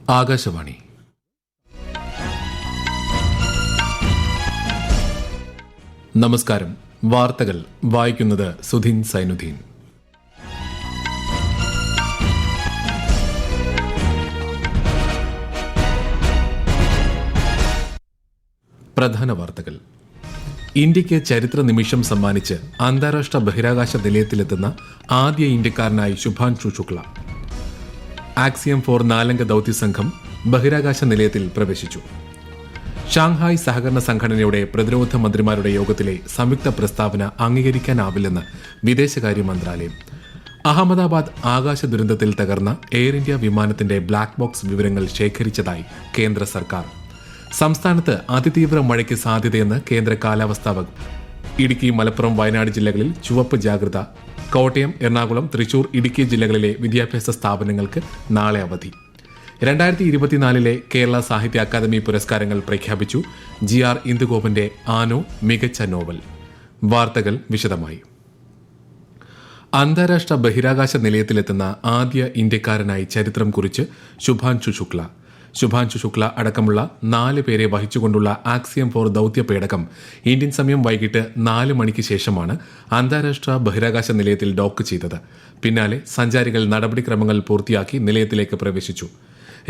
ആകാശവാണി. നമസ്കാരം. വാർത്തകൾ വായിക്കുന്നത് സുധീൻ സൈനുദ്ദീൻ. പ്രധാന വാർത്തകൾ. ഇന്ത്യയ്ക്ക് ചരിത്ര നിമിഷം സമ്മാനിച്ച് അന്താരാഷ്ട്ര ബഹിരാകാശ നിലയത്തിലെത്തുന്ന ആദ്യ ഇന്ത്യക്കാരനായി ശുഭാൻഷു ശുക്ല. ആക്സിയം 4 നാലംഗ ദൌത്യസംഘം ബഹിരാകാശ നിലയത്തിൽ പ്രവേശിച്ചു. ഷാങ്ഹായ് സഹകരണ സംഘടനയുടെ പ്രതിരോധ മന്ത്രിമാരുടെ യോഗത്തിലെ സംയുക്ത പ്രസ്താവന അംഗീകരിക്കാനാവില്ലെന്ന് വിദേശകാര്യ മന്ത്രാലയം. അഹമ്മദാബാദ് ആകാശ ദുരന്തത്തിൽ തകർന്ന എയർ ഇന്ത്യ വിമാനത്തിന്റെ ബ്ലാക്ക് ബോക്സ് വിവരങ്ങൾ ശേഖരിച്ചതായി കേന്ദ്ര സർക്കാർ. സംസ്ഥാനത്ത് അതിതീവ്ര മഴയ്ക്ക് സാധ്യതയെന്ന് കേന്ദ്ര കാലാവസ്ഥാ വകുപ്പ്. ഇടുക്കി, മലപ്പുറം, വയനാട് ജില്ലകളിൽ ചുവപ്പ് ജാഗ്രത. കോട്ടയം, എറണാകുളം, തൃശൂർ, ഇടുക്കി ജില്ലകളിലെ വിദ്യാഭ്യാസ സ്ഥാപനങ്ങൾക്ക് നാളെ അവധി. 2024 കേരള സാഹിത്യ അക്കാദമി പുരസ്കാരങ്ങൾ പ്രഖ്യാപിച്ചു. GR ഇന്ദുഗോപന്റെ ആനോ മികച്ച നോവൽ. വാർത്തകൾ വിശദമായി. അന്താരാഷ്ട്ര ബഹിരാകാശ നിലയത്തിലെത്തുന്ന ആദ്യ ഇന്ത്യക്കാരനായി ചരിത്രം കുറിച്ച് ശുഭാൻഷു ശുക്ല അടക്കമുള്ള 4 പേരെ വഹിച്ചുകൊണ്ടുള്ള ആക്സിയം 4 ദൌത്യ പേടകം ഇന്ത്യൻ സമയം വൈകിട്ട് 4 മണിക്ക് ശേഷമാണ് അന്താരാഷ്ട്ര ബഹിരാകാശ നിലയത്തിൽ ഡോക്ക് ചെയ്തത്. പിന്നാലെ സഞ്ചാരികൾ നടപടിക്രമങ്ങൾ പൂർത്തിയാക്കി നിലയത്തിലേക്ക് പ്രവേശിച്ചു.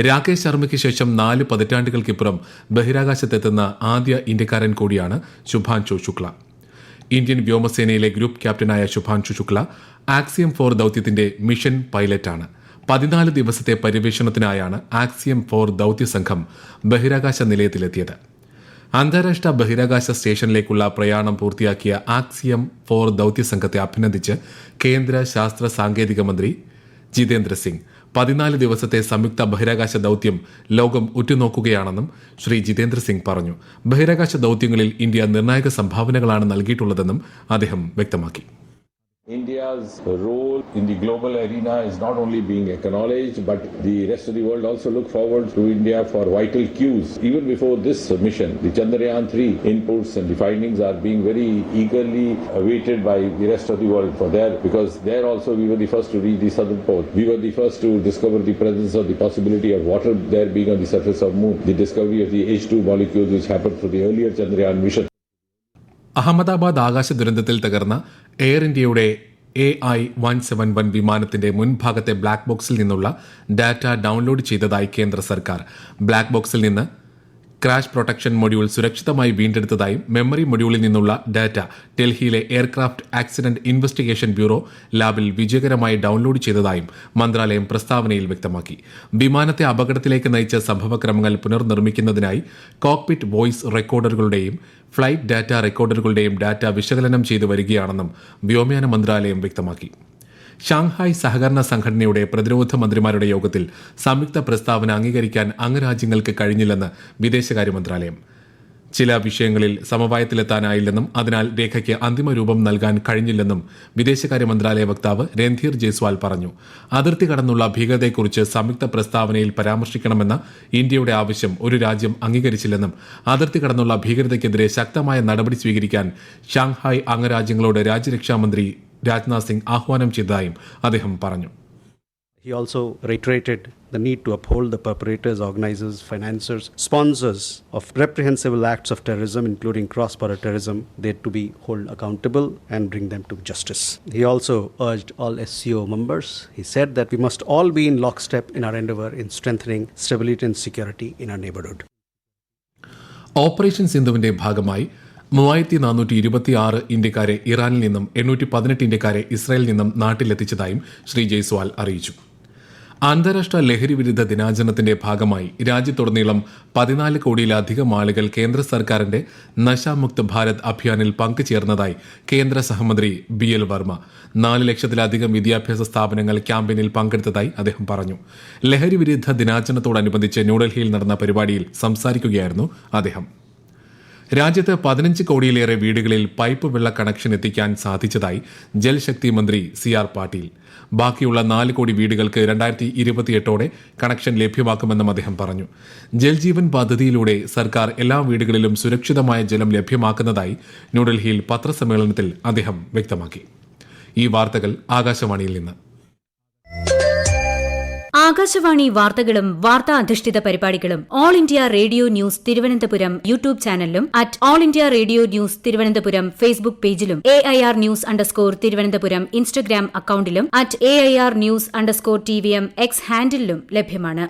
രാകേഷ് ശർമ്മയ്ക്ക് ശേഷം 4 പതിറ്റാണ്ടുകൾക്കിപ്പുറം ബഹിരാകാശത്തെത്തുന്ന ആദ്യ ഇന്ത്യക്കാരൻ കൂടിയാണ് ശുഭാൻഷു ശുക്ല. ഇന്ത്യൻ വ്യോമസേനയിലെ ഗ്രൂപ്പ് ക്യാപ്റ്റനായ ശുഭാൻഷു ശുക്ല ആക്സിയം 4 ദൌത്യത്തിന്റെ മിഷൻ പൈലറ്റാണ്. 14 ദിവസത്തെ പര്യവേഷണത്തിനായാണ് ആക്സിയം 4 ദൌത്യസംഘം ബഹിരാകാശ നിലയത്തിലെത്തിയത്. അന്താരാഷ്ട്ര ബഹിരാകാശ സ്റ്റേഷനിലേക്കുള്ള പ്രയാണം പൂർത്തിയാക്കിയ ആക്സിയം 4 ദൌത്യസംഘത്തെ അഭിനന്ദിച്ച് കേന്ദ്ര ശാസ്ത്ര സാങ്കേതിക മന്ത്രി ജിതേന്ദ്ര സിംഗ്. 14 ദിവസത്തെ സംയുക്ത ബഹിരാകാശ ദൌത്യം ലോകം ഉറ്റുനോക്കുകയാണെന്നും ശ്രീ ജിതേന്ദ്ര സിംഗ് പറഞ്ഞു. ബഹിരാകാശ ദൌത്യങ്ങളിൽ ഇന്ത്യ നിർണായക സംഭാവനകളാണ് നൽകിയിട്ടുള്ളതെന്നും അദ്ദേഹം വ്യക്തമാക്കി. India's role in the global arena is not only being acknowledged, but the rest of the world also look forward to India for vital cues. Even before this mission, the Chandrayaan 3 inputs and the findings are being very eagerly awaited by the rest of the world for there, because there also we were the first to reach the southern pole. We were the first to discover the presence of the possibility of water there being on the surface of moon. The discovery of the H2 molecules which happened through the earlier Chandrayaan mission. Ahmedabad ആകാശ ദുരന്തത്തിൽ തകർന്ന air ഇന്ത്യയുടെ AI-171 വിമാനത്തിന്റെ മുൻഭാഗത്തെ black ബോക്സിൽ നിന്നുള്ള data download ചെയ്തതായി കേന്ദ്ര സർക്കാർ. ബ്ലാക്ക് ബോക്സിൽ നിന്ന് ക്രാഷ് പ്രൊട്ടക്ഷൻ മൊഡ്യൂൾ സുരക്ഷിതമായി വീണ്ടെടുത്തതായും മെമ്മറി മൊഡ്യൂളിൽ നിന്നുള്ള ഡാറ്റ ഡൽഹിയിലെ എയർക്രാഫ്റ്റ് ആക്സിഡന്റ് ഇൻവെസ്റ്റിഗേഷൻ ബ്യൂറോ ലാബിൽ വിജയകരമായി ഡൌൺലോഡ് ചെയ്തതായും മന്ത്രാലയം പ്രസ്താവനയിൽ വ്യക്തമാക്കി. വിമാനത്തെ അപകടത്തിലേക്ക് നയിച്ച സംഭവക്രമങ്ങൾ പുനർനിർമ്മിക്കുന്നതിനായി കോക്പിറ്റ് വോയിസ് റെക്കോർഡറുകളുടെയും ഫ്ലൈറ്റ് ഡാറ്റ റെക്കോർഡറുകളുടെയും ഡാറ്റ വിശകലനം ചെയ്തു വരികയാണെന്നും വ്യോമയാന മന്ത്രാലയം വ്യക്തമാക്കി. ഷാങ്ഹായ് സഹകരണ സംഘടനയുടെ പ്രതിരോധ മന്ത്രിമാരുടെ യോഗത്തിൽ സംയുക്ത പ്രസ്താവന അംഗീകരിക്കാൻ അംഗരാജ്യങ്ങൾക്ക് കഴിഞ്ഞില്ലെന്ന് വിദേശകാര്യ മന്ത്രാലയം. ചില വിഷയങ്ങളിൽ സമവായത്തിലെത്താനായില്ലെന്നും അതിനാൽ രേഖയ്ക്ക് അന്തിമ രൂപം നൽകാൻ കഴിഞ്ഞില്ലെന്നും വിദേശകാര്യ മന്ത്രാലയ വക്താവ് രൺധീർ ജയ്സ്വാൾ പറഞ്ഞു. അതിർത്തി കടന്നുള്ള ഭീകരതയെക്കുറിച്ച് സംയുക്ത പ്രസ്താവനയിൽ പരാമർശിക്കണമെന്ന ഇന്ത്യയുടെ ആവശ്യം ഒരു രാജ്യം അംഗീകരിച്ചില്ലെന്നും അതിർത്തി കടന്നുള്ള ഭീകരതയ്ക്കെതിരെ ശക്തമായ നടപടി സ്വീകരിക്കാൻ ഷാങ്ഹായ് അംഗരാജ്യങ്ങളോട് രാജ്യരക്ഷാമന്ത്രി രാജ്നാഥ് സിംഗ് ആഹ്വാനം ചെയ്തതായും അദ്ദേഹം പറഞ്ഞു. He also reiterated the need to uphold the perpetrators, organizers, financiers, sponsors of reprehensible acts of terrorism, including cross-border terrorism. They to be held accountable and bring them to justice. He also urged all SCO members. He said that we must all be in lockstep in our endeavor in strengthening stability and security in our neighborhood. Operation സിന്ധുവിന്റെ ഭാഗമായി 3426 ഇന്ത്യക്കാരെ ഇറാനിൽ നിന്നും 818 ഇന്ത്യക്കാരെ ഇസ്രായേലിൽ നിന്നും നാട്ടിലെത്തിച്ചതായും ശ്രീ ജയ്സ്വാൾ അറിയിച്ചു. അന്താരാഷ്ട്ര ലഹരി വിരുദ്ധ ദിനാചരണത്തിന്റെ ഭാഗമായി രാജ്യത്തുടനീളം 14 കോടിയിലധികം ആളുകൾ കേന്ദ്ര സർക്കാരിന്റെ നശാമുക്ത് ഭാരത് അഭിയാനിൽ പങ്കുചേർന്നതായി കേന്ദ്ര സഹമന്ത്രി BL വർമ്മ. 4 ലക്ഷത്തിലധികം വിദ്യാഭ്യാസ സ്ഥാപനങ്ങൾ ക്യാമ്പയിനിൽ പങ്കെടുത്തതായി അദ്ദേഹം പറഞ്ഞു. ലഹരി വിരുദ്ധ ദിനാചരണത്തോടനുബന്ധിച്ച് ന്യൂഡൽഹിയിൽ നടന്ന പരിപാടിയിൽ സംസാരിക്കുകയായിരുന്നു അദ്ദേഹം. രാജ്യത്ത് 15 കോടിയിലേറെ വീടുകളിൽ പൈപ്പ് വെള്ള കണക്ഷൻ എത്തിക്കാൻ സാധിച്ചതായി ജൽശക്തി മന്ത്രി CR പാട്ടീൽ. ബാക്കിയുള്ള 4 കോടി വീടുകൾക്ക് 2028 കണക്ഷൻ ലഭ്യമാക്കുമെന്നും അദ്ദേഹം പറഞ്ഞു. ജൽജീവൻ പദ്ധതിയിലൂടെ സർക്കാർ എല്ലാ വീടുകളിലും സുരക്ഷിതമായ ജലം ലഭ്യമാക്കുന്നതായി ന്യൂഡൽഹിയിൽ പത്രസമ്മേളനത്തിൽ അദ്ദേഹം വ്യക്തമാക്കി. ഈ വാർത്തകൾ ആകാശവാണിയിൽ നിന്ന്. ആകാശവാണി വാർത്തകളും വാർത്താ അധിഷ്ഠിത പരിപാടികളും All India Radio news Thiruvananthapuram YouTube ചാനലിലും at All India Radio news Thiruvananthapuram Facebook പേജിലും AIR ന്യൂസ് _ ഇൻസ്റ്റഗ്രാം അക്കൌണ്ടിലും at AIR news _TVM X ഹാൻഡിലും ലഭ്യമാണ്.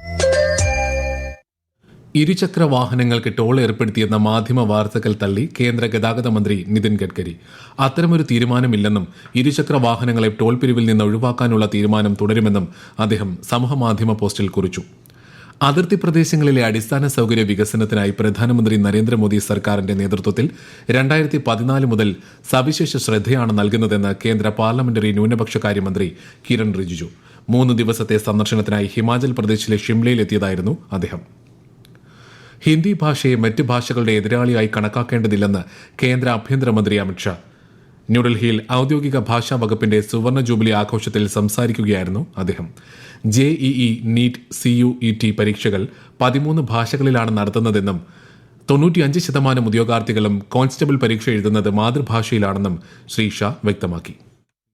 ഇരുചക്ര വാഹനങ്ങൾക്ക് ടോൾ ഏർപ്പെടുത്തിയെന്ന മാധ്യമ വാർത്തകൾ തള്ളി കേന്ദ്ര ഗതാഗത മന്ത്രി നിതിൻ ഗഡ്കരി. അത്തരമൊരു തീരുമാനമില്ലെന്നും ഇരുചക്ര വാഹനങ്ങളെ ടോൾ പിരിവിൽ നിന്ന് ഒഴിവാക്കാനുള്ള തീരുമാനം തുടരുമെന്നും അദ്ദേഹം സമൂഹമാധ്യമ പോസ്റ്റിൽ കുറിച്ചു. അതിർത്തി പ്രദേശങ്ങളിലെ അടിസ്ഥാന സൌകര്യ വികസനത്തിനായി പ്രധാനമന്ത്രി നരേന്ദ്രമോദി സർക്കാരിന്റെ നേതൃത്വത്തിൽ 2014 മുതൽ സവിശേഷ ശ്രദ്ധയാണ് നൽകുന്നതെന്ന് കേന്ദ്ര പാർലമെന്ററി ന്യൂനപക്ഷകാര്യമന്ത്രി കിരൺ റിജിജു 3 ദിവസത്തെ സന്ദർശനത്തിനായി ഹിമാചൽ പ്രദേശിലെ ഷിംലയിലെത്തിയതായിരുന്നു അദ്ദേഹം. ഹിന്ദി ഭാഷയെ മറ്റ് ഭാഷകളുടെ എതിരാളിയായി കണക്കാക്കേണ്ടതില്ലെന്ന് കേന്ദ്ര ആഭ്യന്തരമന്ത്രി അമിത്ഷാ. ന്യൂഡൽഹിയിൽ ഔദ്യോഗിക ഭാഷാ വകുപ്പിന്റെ സുവർണ ജൂബിലി ആഘോഷത്തിൽ സംസാരിക്കുകയായിരുന്നു അദ്ദേഹം. JEE, NEET, CUET പരീക്ഷകൾ 13 ഭാഷകളിലാണ് നടത്തുന്നതെന്നും 95% ഉദ്യോഗാർത്ഥികളും കോൺസ്റ്റബിൾ പരീക്ഷ എഴുതുന്നത് മാതൃഭാഷയിലാണെന്നും ശ്രീ ഷാ വ്യക്തമാക്കി.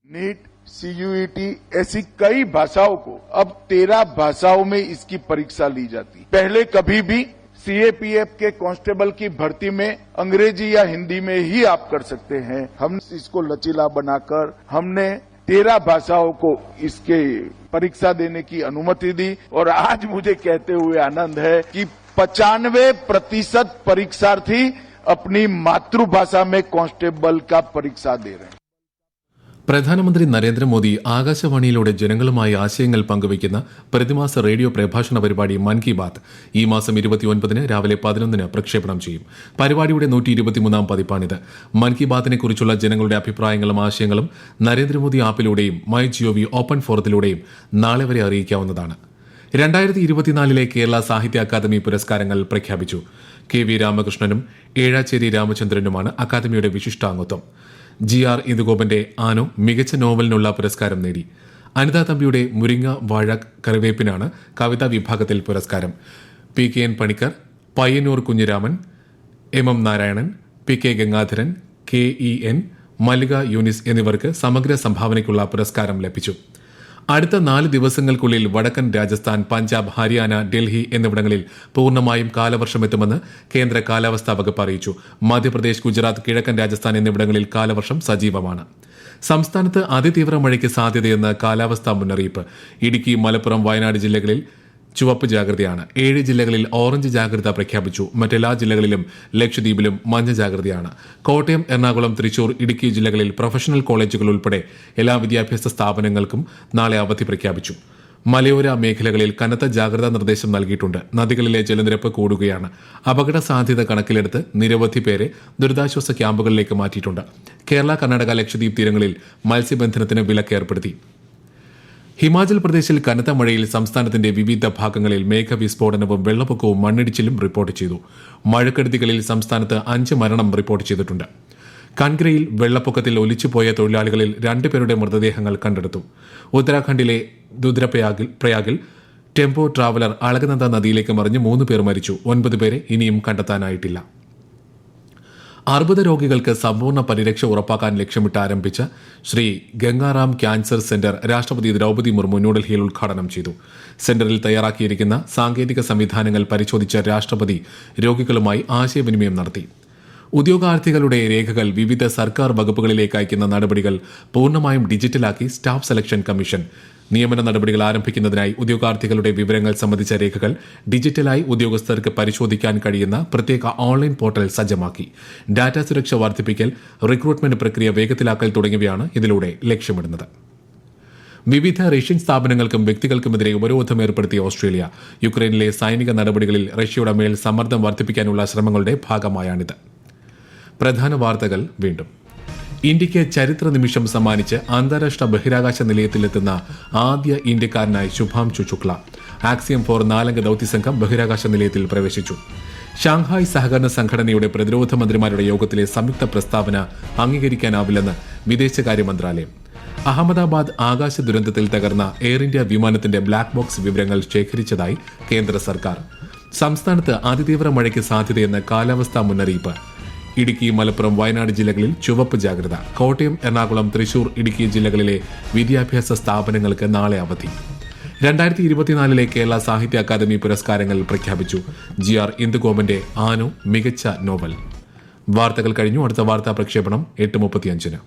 NEET, CUET ऐसी कई भाषाओं को अब 13 भाषाओं में इसकी परीक्षा ली जाती. पहले कभी भी CAPF के कांस्टेबल की भर्ती में अंग्रेजी या हिंदी में ही आप कर सकते हैं. हम इसको लचीला बनाकर हमने 13 भाषाओं को इसके परीक्षा देने की अनुमति दी और आज मुझे कहते हुए आनंद है कि 95% परीक्षार्थी अपनी मातृभाषा में कांस्टेबल का परीक्षा दे रहे हैं. പ്രധാനമന്ത്രി നരേന്ദ്രമോദി ആകാശവാണിയിലൂടെ ജനങ്ങളുമായി ആശയങ്ങൾ പങ്കുവയ്ക്കുന്ന പ്രതിമാസ റേഡിയോ പ്രഭാഷണ പരിപാടി മൻ കി ബാത്ത് ഈ മാസം 29 രാവിലെ 11 പ്രക്ഷേപണം ചെയ്യും. പരിപാടിയുടെ 123 പതിപ്പാണിത്. മൻ കി ബാത്തിനെക്കുറിച്ചുള്ള ജനങ്ങളുടെ അഭിപ്രായങ്ങളും ആശയങ്ങളും നരേന്ദ്രമോദി ആപ്പിലൂടെയും മൈ ജിഒവി ഓപ്പൺ ഫോറത്തിലൂടെയും നാളെ വരെ അറിയിക്കാവുന്നതാണ്. 2024 കേരള സാഹിത്യ അക്കാദമി പുരസ്കാരങ്ങൾ പ്രഖ്യാപിച്ചു. KV രാമകൃഷ്ണനും ഏഴാച്ചേരി രാമചന്ദ്രനുമാണ് അക്കാദമിയുടെ വിശിഷ്ടാംഗത്വം. GR ഇന്ദുഗോപന്റെ ആനോ മികച്ച നോവലിനുള്ള പുരസ്കാരം നേടി. അനിത തമ്പിയുടെ മുരിങ്ങ വാഴ കറിവേപ്പിനാണ് കവിതാ വിഭാഗത്തിൽ പുരസ്കാരം. PKN Panicker, Payyanur Kunhiraman, MM Narayanan, PK Gangadharan, KEN മല്ലിക യൂനിസ് എന്നിവർക്ക് സമഗ്ര സംഭാവനയ്ക്കുള്ള പുരസ്കാരം ലഭിച്ചു. അടുത്ത 4 ദിവസങ്ങൾക്കുള്ളിൽ വടക്കൻ രാജസ്ഥാൻ, പഞ്ചാബ്, ഹരിയാന, ഡൽഹി എന്നിവിടങ്ങളിൽ പൂർണ്ണമായും കാലവർഷമെത്തുമെന്ന് കേന്ദ്ര കാലാവസ്ഥാ വകുപ്പ് അറിയിച്ചു. മധ്യപ്രദേശ്, ഗുജറാത്ത്, കിഴക്കൻ രാജസ്ഥാൻ എന്നിവിടങ്ങളിൽ കാലവർഷം സജീവമാണ്. സംസ്ഥാനത്ത് അതിതീവ്ര മഴയ്ക്ക് സാധ്യതയെന്ന് കാലാവസ്ഥാ മുന്നറിയിപ്പ്. ഇടുക്കി, മലപ്പുറം, വയനാട് ജില്ലകളിൽ ചുവപ്പ് ജാഗ്രതയാണ്. 7 ജില്ലകളിൽ ഓറഞ്ച് ജാഗ്രത പ്രഖ്യാപിച്ചു. മറ്റെല്ലാ ജില്ലകളിലും ലക്ഷദ്വീപിലും മഞ്ഞ ജാഗ്രതയാണ്. കോട്ടയം, എറണാകുളം, തൃശൂർ, ഇടുക്കി ജില്ലകളിൽ പ്രൊഫഷണൽ കോളേജുകൾ ഉൾപ്പെടെ എല്ലാ വിദ്യാഭ്യാസ സ്ഥാപനങ്ങൾക്കും നാളെ അവധി പ്രഖ്യാപിച്ചു. മലയോര മേഖലകളിൽ കനത്ത ജാഗ്രതാ നിർദ്ദേശം നൽകിയിട്ടുണ്ട്. നദികളിലെ ജലനിരപ്പ് കൂടുകയാണ്. അപകട സാധ്യത കണക്കിലെടുത്ത് നിരവധി പേരെ ദുരിതാശ്വാസ ക്യാമ്പുകളിലേക്ക് മാറ്റിയിട്ടുണ്ട്. കേരള, കർണാടക, ലക്ഷദ്വീപ് തീരങ്ങളിൽ മത്സ്യബന്ധനത്തിന് വിലക്ക് ഏർപ്പെടുത്തി. ഹിമാചൽ പ്രദേശിൽ കനത്ത മഴയിൽ സംസ്ഥാനത്തിന്റെ വിവിധ ഭാഗങ്ങളിൽ മേഘവിസ്ഫോടനവും വെള്ളപ്പൊക്കവും മണ്ണിടിച്ചിലും റിപ്പോർട്ട് ചെയ്തു. മഴക്കെടുതികളിൽ സംസ്ഥാനത്ത് 5 മരണം റിപ്പോർട്ട് ചെയ്തിട്ടുണ്ട്. കൻഗ്രയിൽ വെള്ളപ്പൊക്കത്തിൽ ഒലിച്ചുപോയ തൊഴിലാളികളിൽ 2 പേരുടെ മൃതദേഹങ്ങൾ കണ്ടെടുത്തു. ഉത്തരാഖണ്ഡിലെ രുദ്രപ്രയാഗിൽ ടെമ്പോ ട്രാവലർ അളകനന്ദ നദിയിലേക്ക് മറിഞ്ഞ് 3 പേർ മരിച്ചു. 9 പേരെ ഇനിയും കണ്ടെത്താനായിട്ടില്ല. അർബുദ രോഗികൾക്ക് സമ്പൂർണ്ണ പരിരക്ഷ ഉറപ്പാക്കാൻ ലക്ഷ്യമിട്ട് ആരംഭിച്ച ശ്രീ ഗംഗാറാം ക്യാൻസർ സെന്റർ രാഷ്ട്രപതി ദ്രൌപദി മുർമു ന്യൂഡൽഹിയിൽ ഉദ്ഘാടനം ചെയ്തു. സെന്ററിൽ തയ്യാറാക്കിയിരിക്കുന്ന സാങ്കേതിക സംവിധാനങ്ങൾ പരിശോധിച്ച രാഷ്ട്രപതി രോഗികളുമായി ആശയവിനിമയം നടത്തി. ഉദ്യോഗാർത്ഥികളുടെ രേഖകൾ വിവിധ സർക്കാർ വകുപ്പുകളിലേക്ക് അയക്കുന്ന നടപടികൾ പൂർണ്ണമായും ഡിജിറ്റലാക്കി സ്റ്റാഫ് സെലക്ഷൻ കമ്മീഷൻ. നിയമന നടപടികൾ ആരംഭിക്കുന്നതിനായി ഉദ്യോഗാർത്ഥികളുടെ വിവരങ്ങൾ സംബന്ധിച്ച രേഖകൾ ഡിജിറ്റലായി ഉദ്യോഗസ്ഥർക്ക് പരിശോധിക്കാൻ കഴിയുന്ന പ്രത്യേക ഓൺലൈൻ പോർട്ടൽ സജ്ജമാക്കി. ഡാറ്റാ സുരക്ഷ വർദ്ധിപ്പിക്കൽ, റിക്രൂട്ട്മെന്റ് പ്രക്രിയ വേഗത്തിലാക്കൽ തുടങ്ങിയവയാണ് ഇതിലൂടെ ലക്ഷ്യമിടുന്നത്. വിവിധ റഷ്യൻ സ്ഥാപനങ്ങൾക്കും വ്യക്തികൾക്കുമെതിരെ ഉപരോധം ഏർപ്പെടുത്തിയ ഓസ്ട്രേലിയ. യുക്രൈനിലെ സൈനിക നടപടികളിൽ റഷ്യയുടെ മേൽ സമ്മർദ്ദം വർദ്ധിപ്പിക്കാനുള്ള ശ്രമങ്ങളുടെ ഭാഗമായാണിത്. പ്രധാന വാർത്തകൾ വീണ്ടും. ഇന്ത്യയ്ക്ക് ചരിത്ര നിമിഷം സമ്മാനിച്ച് അന്താരാഷ്ട്ര ബഹിരാകാശ നിലയത്തിലെത്തുന്ന ആദ്യ ഇന്ത്യക്കാരനായി ശുഭാംശു ശുക്ല. ആക്സിയം 4 4-അംഗ ദൌത്യസംഘം ബഹിരാകാശ നിലയത്തിൽ പ്രവേശിച്ചു. ഷാങ്ഹായ് സഹകരണ സംഘടനയുടെ പ്രതിരോധ മന്ത്രിമാരുടെ യോഗത്തിലെ സംയുക്ത പ്രസ്താവന അംഗീകരിക്കാനാവില്ലെന്ന് വിദേശകാര്യ മന്ത്രാലയം. അഹമ്മദാബാദ് ആകാശ ദുരന്തത്തിൽ തകർന്ന എയർ ഇന്ത്യ വിമാനത്തിന്റെ ബ്ലാക്ക് ബോക്സ് വിവരങ്ങൾ ശേഖരിച്ചതായി കേന്ദ്ര സർക്കാർ. സംസ്ഥാനത്ത് അതിതീവ്ര മഴയ്ക്ക് സാധ്യതയെന്ന് കാലാവസ്ഥാ മുന്നറിയിപ്പ്. ഇടുക്കി, മലപ്പുറം, വയനാട് ജില്ലകളിൽ ചുവപ്പ് ജാഗ്രത. കോട്ടയം, എറണാകുളം, തൃശൂർ, ഇടുക്കി ജില്ലകളിലെ വിദ്യാഭ്യാസ സ്ഥാപനങ്ങൾക്ക് നാളെ അവധി. 2024 കേരള സാഹിത്യ അക്കാദമി പുരസ്കാരങ്ങൾ പ്രഖ്യാപിച്ചു. GR ഇന്ദുഗോപന്റെ ആനു മികച്ച നോവൽ. വാർത്തകൾ കഴിഞ്ഞു. അടുത്ത വാർത്താ പ്രക്ഷേപണം 8:35.